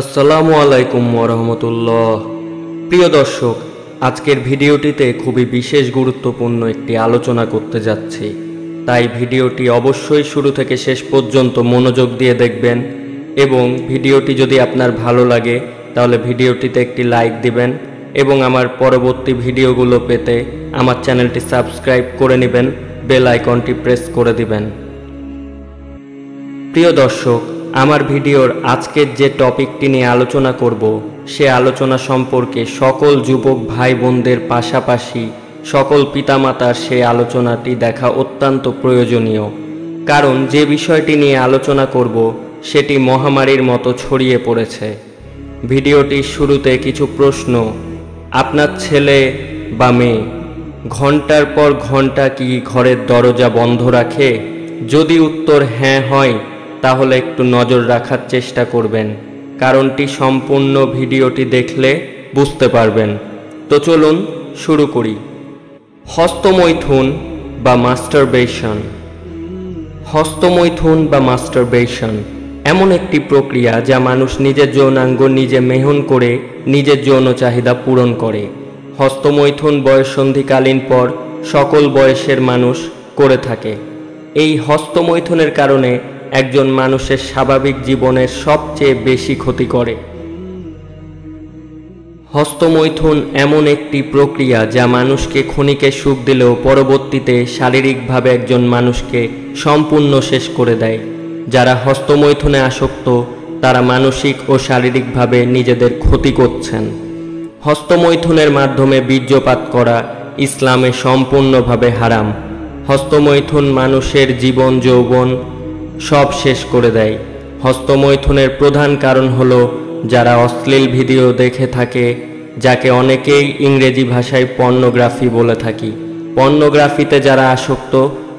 আসসালামু আলাইকুম ওয়া প্রিয় দর্শক, আজকের ভিডিওটিতে খুবই বিশেষ গুরুত্বপূর্ণ একটি আলোচনা করতে যাচ্ছি। তাই ভিডিওটি অবশ্যই শুরু থেকে শেষ পর্যন্ত মনোযোগ দিয়ে দেখবেন এবং ভিডিওটি যদি আপনার ভালো লাগে তাহলে ভিডিওটিতে একটি লাইক দিবেন এবং আমার পরবর্তী ভিডিওগুলো পেতে আমার চ্যানেলটি সাবস্ক্রাইব করে নেবেন, বেল আইকনটি প্রেস করে দিবেন। প্রিয় দর্শক, আমার ভিডিওর আজকের যে টপিকটি নিয়ে আলোচনা করব সে আলোচনা সম্পর্কে সকল যুবক ভাই বোনদের পাশাপাশি সকল পিতামাতার সে আলোচনাটি দেখা অত্যন্ত প্রয়োজনীয়। কারণ যে বিষয়টি নিয়ে আলোচনা করব সেটি মহামারীর মতো ছড়িয়ে পড়েছে। ভিডিওটির শুরুতে কিছু প্রশ্ন। আপনার ছেলে বা মেয়ে ঘন্টার পর ঘন্টা কি ঘরের দরজা বন্ধ রাখে? যদি উত্তর হ্যাঁ হয় তাহলে একটু নজর রাখার চেষ্টা করবেন, কারণটি সম্পূর্ণ ভিডিওটি দেখলে বুঝতে পারবেন। তো চলুন শুরু করি। হস্তমৈথুন বা মাস্টারবেশন। হস্তমৈথুন বা মাস্টারবেশন এমন একটি প্রক্রিয়া যা মানুষ নিজের যৌনাঙ্গ নিজে মেহন করে নিজের যৌন চাহিদা পূরণ করে। হস্তমৈথুন বয়ঃসন্ধিকালীন পর সকল বয়সের মানুষ করে থাকে। এই হস্তমৈথুনের কারণে একজন মানুষের স্বাভাবিক জীবনের সবচেয়ে বেশি ক্ষতি করে। হস্তমৈথুন এমন একটি প্রক্রিয়া যা মানুষকে ক্ষণিকের সুখ দিলেও পরবর্তীতে শারীরিকভাবে একজন মানুষকে সম্পূর্ণ শেষ করে দেয়। যারা হস্তমৈথুনে আসক্ত তারা মানসিক ও শারীরিকভাবে নিজেদের ক্ষতি করছেন। হস্তমৈথুনের মাধ্যমে বীর্যপাত করা ইসলামে সম্পূর্ণভাবে হারাম। হস্তমৈথুন মানুষের জীবন যৌবন সব শেষ করে দেয়। হস্তমৈথুনের প্রধান কারণ হলো যারা অশ্লীল ভিডিও দেখে থাকে, যাকে অনেকেই ইংরেজি ভাষায় পর্নোগ্রাফি বলে থাকি। পর্নোগ্রাফিতে যারা আসক্ত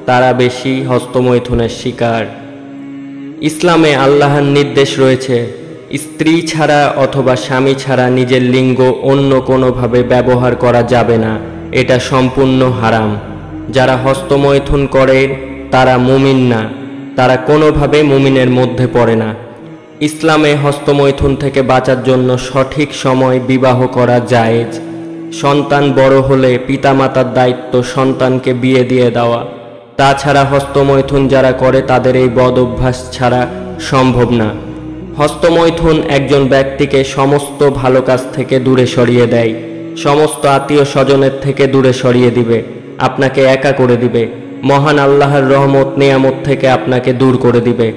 তারা বেশি হস্তমৈথুনের শিকার। ইসলামে আল্লাহর নির্দেশ রয়েছে স্ত্রী ছাড়া অথবা স্বামী ছাড়া নিজের লিঙ্গ অন্য কোনোভাবে ব্যবহার করা যাবে না, এটা সম্পূর্ণ হারাম। যারা হস্তমৈথুন করে তারা মুমিন না, তারা কোনোভাবে মুমিনের মধ্যে পড়ে না। ইসলামে হস্তমৈথুন থেকে বাঁচার জন্য সঠিক সময় বিবাহ করা জায়েজ। সন্তান বড় হলে পিতামাতার দায়িত্ব সন্তানকে বিয়ে দিয়ে দেওয়া। তাছাড়া হস্তমৈথুন যারা করে তাদের এই বদ অভ্যাস ছাড়া সম্ভব না। হস্তমৈথুন একজন ব্যক্তিকে সমস্ত ভালো কাজ থেকে দূরে সরিয়ে দেয়, সমস্ত আত্মীয় স্বজনের থেকে দূরে সরিয়ে দিবে, আপনাকে একা করে দিবে, মহান আল্লাহর রহমত নিয়ামত থেকে আপনাকে দূর করে দিবে।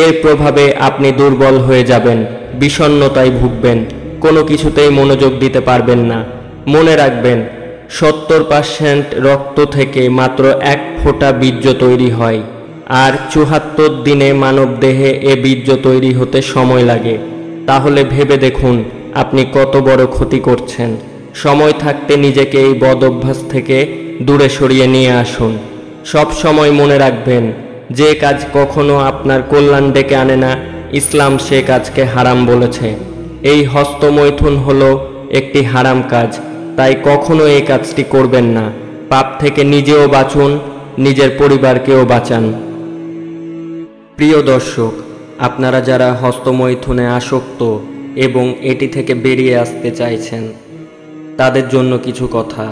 এর প্রভাবে আপনি দুর্বল হয়ে যাবেন, বিষণ্ণতায় ভুগবেন, কোনো কিছুতেই মনোযোগ দিতে পারবেন না। মনে রাখবেন 70% রক্ত থেকে মাত্র 1 ফোঁটা বীর্য তৈরি হয়, আর 74 দিনে মানব দেহে এ বীর্য তৈরি হতে সময় লাগে। তাহলে ভেবে দেখুন আপনি কত বড় ক্ষতি করছেন। সময় থাকতে নিজেকে এই বদ অভ্যাস থেকে দূরে সরিয়ে নিয়ে আসুন। সব সময় মনে রাখবেন যে কাজ কখনো আপনার কল্যাণ ডেকে আনে না, ইসলাম সে কাজকে হারাম বলেছে। এই হস্তমৈথুন হলো একটি হারাম কাজ, তাই কখনো এই কাজটি করবেন না। পাপ থেকে নিজেও বাঁচুন, নিজের পরিবারকেও বাঁচান। প্রিয় দর্শক, আপনারা যারা হস্তমৈথুনে আসক্ত এবং এটি থেকে বেরিয়ে আসতে চাইছেন তাদের জন্য কিছু কথা।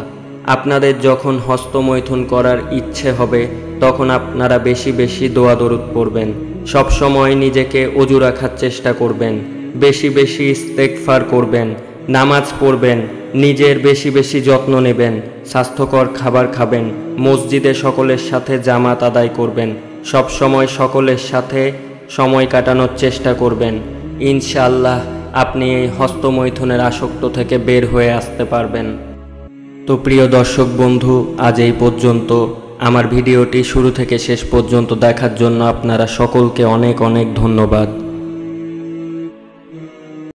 আপনাদের যখন হস্তমৈথুন করার ইচ্ছে হবে তখন আপনারা বেশি বেশি দোয়া দরুদ পড়বেন। সবসময় নিজেকে অজু রাখার চেষ্টা করবেন, বেশি বেশি ইস্তেগফার করবেন, নামাজ পড়বেন, নিজের বেশি বেশি যত্ন নেবেন, স্বাস্থ্যকর খাবার খাবেন, মসজিদে সকলের সাথে জামাত আদায় করবেন, সবসময় সকলের সাথে সময় কাটানোর চেষ্টা করবেন। ইনশাআল্লাহ আপনি এই হস্তমৈথুনের আসক্ত থেকে বের হয়ে আসতে পারবেন। তো প্রিয় দর্শক বন্ধু, আজ এই পর্যন্ত। আমার ভিডিওটি শুরু থেকে শেষ পর্যন্ত দেখার জন্য আপনারা সকলকে অনেক অনেক ধন্যবাদ।